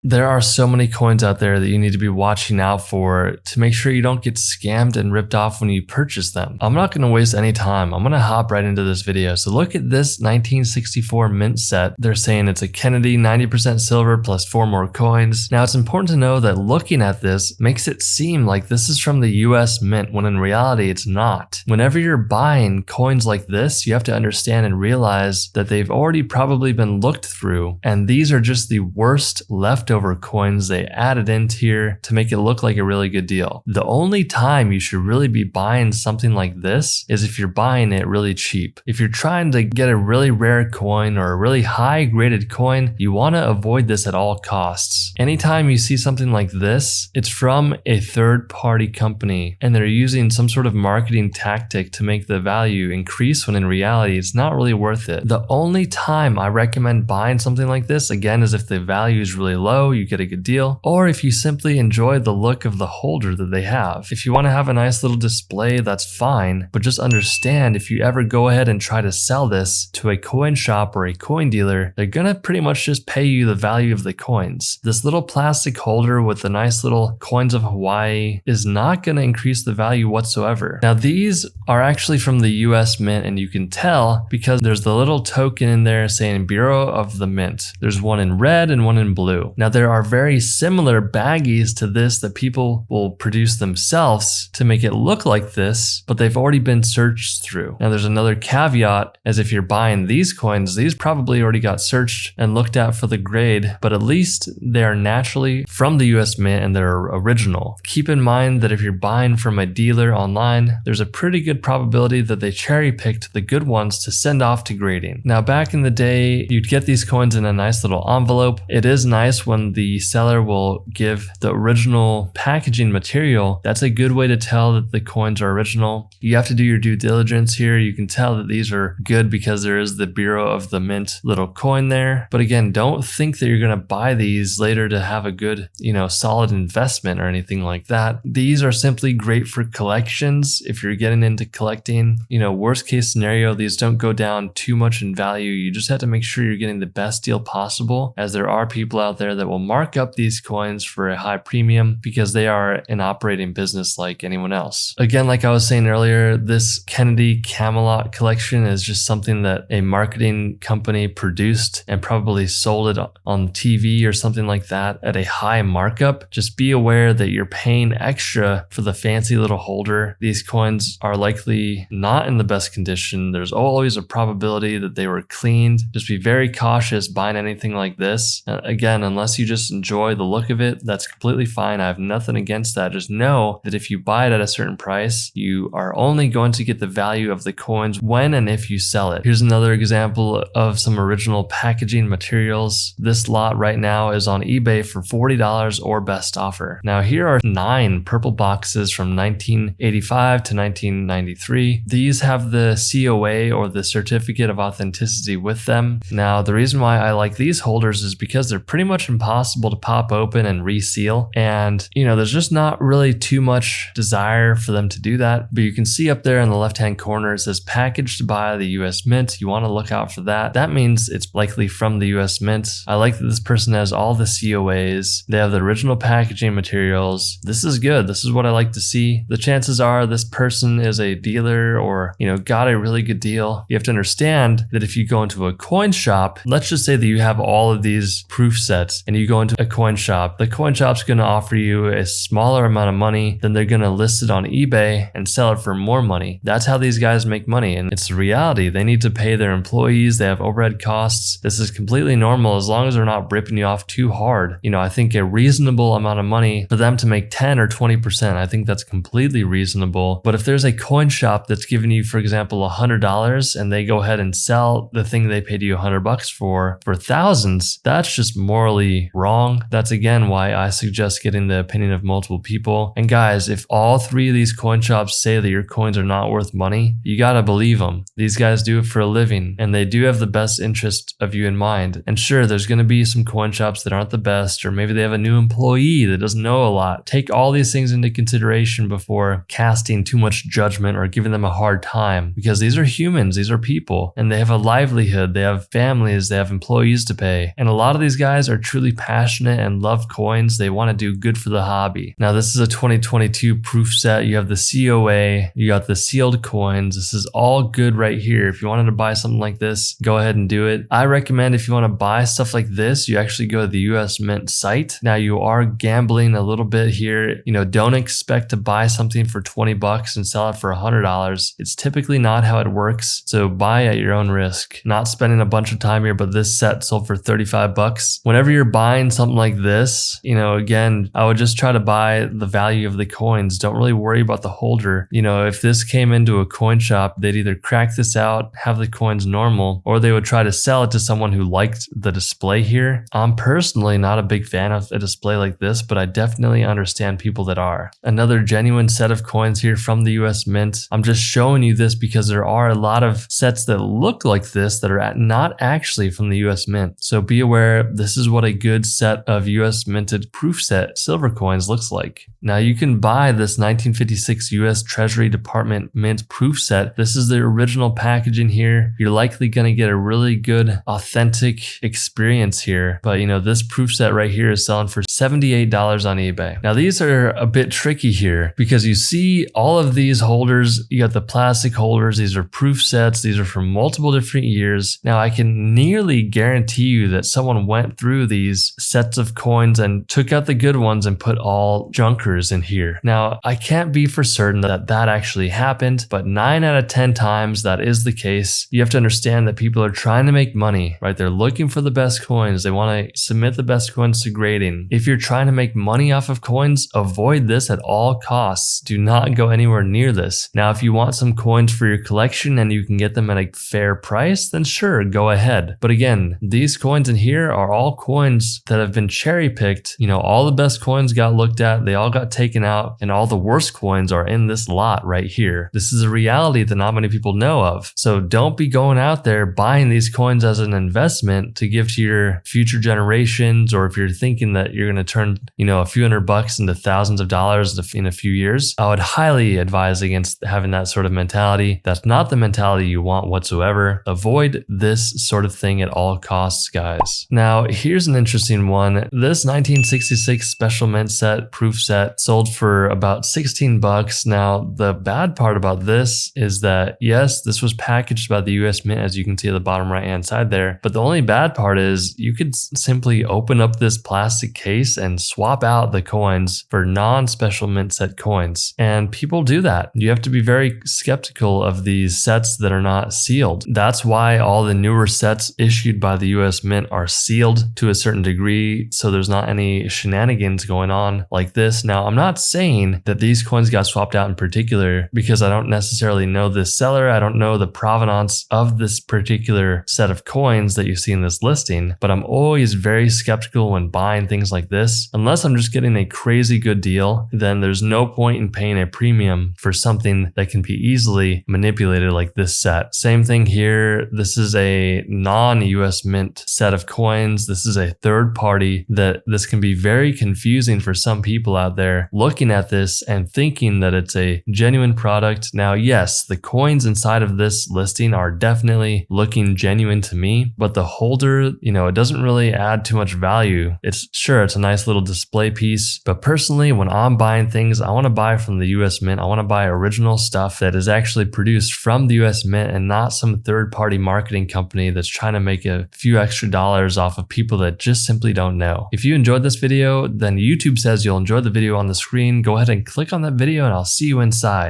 There are so many coins out there that you need to be watching out for to make sure you don't get scammed and ripped off when you purchase them. I'm not going to waste any time. I'm going to hop right into this video. So look at this 1964 mint set. They're saying it's a Kennedy 90% silver plus 4 more coins. Now it's important to know that looking at this makes it seem like this is from the US Mint when in reality it's not. Whenever you're buying coins like this, you have to understand and realize that they've already probably been looked through, and these are just the worst leftover coins they added into here to make it look like a really good deal. The only time you should really be buying something like this is if you're buying it really cheap. If you're trying to get a really rare coin or a really high graded coin, you want to avoid this at all costs. Anytime you see something like this, it's from a third-party company and they're using some sort of marketing tactic to make the value increase when in reality it's not really worth it. The only time I recommend buying something like this, again, is if the value is really low, you get a good deal, or if you simply enjoy the look of the holder that they have. If you want to have a nice little display, that's fine, but just understand if you ever go ahead and try to sell this to a coin shop or a coin dealer, they're gonna pretty much just pay you the value of the coins. This little plastic holder with the nice little coins of Hawaii is not gonna increase the value whatsoever. Now these are actually from the US Mint, and you can tell because there's the little token in there saying Bureau of the Mint. There's one in red and one in blue. Now there are very similar baggies to this that people will produce themselves to make it look like this, but they've already been searched through. Now there's another caveat, as if you're buying these coins, these probably already got searched and looked at for the grade, but at least they are naturally from the US Mint and they're original. Keep in mind that if you're buying from a dealer online, there's a pretty good probability that they cherry picked the good ones to send off to grading. Now back in the day, you'd get these coins in a nice little envelope. It is nice when the seller will give the original packaging material. That's a good way to tell that the coins are original. You have to do your due diligence here. You can tell that these are good because there is the Bureau of the Mint little coin there. But again, don't think that you're going to buy these later to have a good, solid investment or anything like that. These are simply great for collections. If you're getting into collecting, worst case scenario, these don't go down too much in value. You just have to make sure you're getting the best deal possible, as there are people out there that will mark up these coins for a high premium because they are an operating business like anyone else. Again, like I was saying earlier, this Kennedy Camelot collection is just something that a marketing company produced and probably sold it on TV or something like that at a high markup. Just be aware that you're paying extra for the fancy little holder. These coins are likely not in the best condition. There's always a probability that they were cleaned. Just be very cautious buying anything like this. Again, unless you just enjoy the look of it, that's completely fine. I have nothing against that. Just know that if you buy it at a certain price, you are only going to get the value of the coins when and if you sell it. Here's another example of some original packaging materials. This lot right now is on eBay for $40 or best offer. Now here are 9 purple boxes from 1985 to 1993. These have the COA or the certificate of authenticity with them. Now the reason why I like these holders is because they're pretty much impossible to pop open and reseal, and there's just not really too much desire for them to do that. But you can see up there in the left hand corner it says packaged by the US Mint. You want to look out for that. That means it's likely from the US Mint. I like that this person has all the COAs. They have the original packaging materials. This is good. This is what I like to see. The chances are this person is a dealer or got a really good deal. You have to understand that if you go into a coin shop, let's just say that you have all of these proof sets and you go into a coin shop, the coin shop's going to offer you a smaller amount of money, then they're going to list it on eBay and sell it for more money. That's how these guys make money, and it's the reality. They need to pay their employees. They have overhead costs. This is completely normal as long as they're not ripping you off too hard. I think a reasonable amount of money for them to make 10 or 20%, I think that's completely reasonable. But if there's a coin shop that's giving you, for example, $100 and they go ahead and sell the thing they paid you $100 for thousands, that's just morally wrong. That's again why I suggest getting the opinion of multiple people. And guys, if all 3 of these coin shops say that your coins are not worth money, you gotta believe them. These guys do it for a living and they do have the best interest of you in mind. And sure, there's gonna be some coin shops that aren't the best, or maybe they have a new employee that doesn't know a lot. Take all these things into consideration before casting too much judgment or giving them a hard time, because these are humans, these are people, and they have a livelihood, they have families, they have employees to pay. And a lot of these guys are truly truly passionate and love coins. They want to do good for the hobby. Now, this is a 2022 proof set. You have the COA, you got the sealed coins. This is all good right here. If you wanted to buy something like this, go ahead and do it. I recommend if you want to buy stuff like this, you actually go to the US Mint site. Now, you are gambling a little bit here. You know, don't expect to buy something for 20 bucks and sell it for $100. It's typically not how it works. So buy at your own risk. Not spending a bunch of time here, but this set sold for 35 bucks. Whenever you're buying something like this, you know, again, I would just try to buy the value of the coins. Don't really worry about the holder. You know, if this came into a coin shop, they'd either crack this out, have the coins normal, or they would try to sell it to someone who liked the display here. I'm personally not a big fan of a display like this, but I definitely understand people that are. Another genuine set of coins here from the US Mint. I'm just showing you this because there are a lot of sets that look like this that are not actually from the US Mint. So be aware, this is what a good set of US minted proof set silver coins looks like. Now, you can buy this 1956 US Treasury Department Mint proof set. This is the original packaging here. You're likely going to get a really good authentic experience here. But you know, this proof set right here is selling for $78 on eBay. Now, these are a bit tricky here because you see all of these holders. You got the plastic holders. These are proof sets. These are from multiple different years. Now, I can nearly guarantee you that someone went through these sets of coins and took out the good ones and put all junkers in here. Now, I can't be for certain that that actually happened, but 9 out of 10 times that is the case. You have to understand that people are trying to make money, right? They're looking for the best coins. They want to submit the best coins to grading. If you're trying to make money off of coins, avoid this at all costs. Do not go anywhere near this. Now, if you want some coins for your collection and you can get them at a fair price, then sure, go ahead. But again, these coins in here are all coins that have been cherry picked. You know, all the best coins got looked at, they all got taken out, and all the worst coins are in this lot right here. This is a reality that not many people know of. So don't be going out there buying these coins as an investment to give to your future generations, or if you're thinking that you're going to turn, you know, a few $100 into thousands of dollars in a few years. I would highly advise against having that sort of mentality. That's not the mentality you want whatsoever. Avoid this sort of thing at all costs, guys. Now, here's an interesting one. This 1966 special mint set, proof set, sold for about 16 bucks. Now, the bad part about this is that, yes, this was packaged by the US Mint, as you can see at the bottom right-hand side there. But the only bad part is you could simply open up this plastic case and swap out the coins for non-special mint set coins. And people do that. You have to be very skeptical of these sets that are not sealed. That's why all the newer sets issued by the US Mint are sealed to a certain degree, so there's not any shenanigans going on like this. Now, I'm not saying that these coins got swapped out in particular because I don't necessarily know this seller. I don't know the provenance of this particular set of coins that you see in this listing, but I'm always very skeptical when buying things like this. Unless I'm just getting a crazy good deal, then there's no point in paying a premium for something that can be easily manipulated like this set. Same thing here. This is a non-US Mint set of coins. This is a third party. That this can be very confusing for some people out there looking at this and thinking that it's a genuine product. Now, yes, the coins inside of this listing are definitely looking genuine to me, but the holder, you know, it doesn't really add too much value. It's a nice little display piece, but personally, when I'm buying things, I want to buy from the US Mint. I want to buy original stuff that is actually produced from the US Mint and not some third-party marketing company that's trying to make a few extra dollars off of people that just simply don't know. If you enjoyed this video, then YouTube says you'll enjoy the video on the screen. Go ahead and click on that video and I'll see you inside.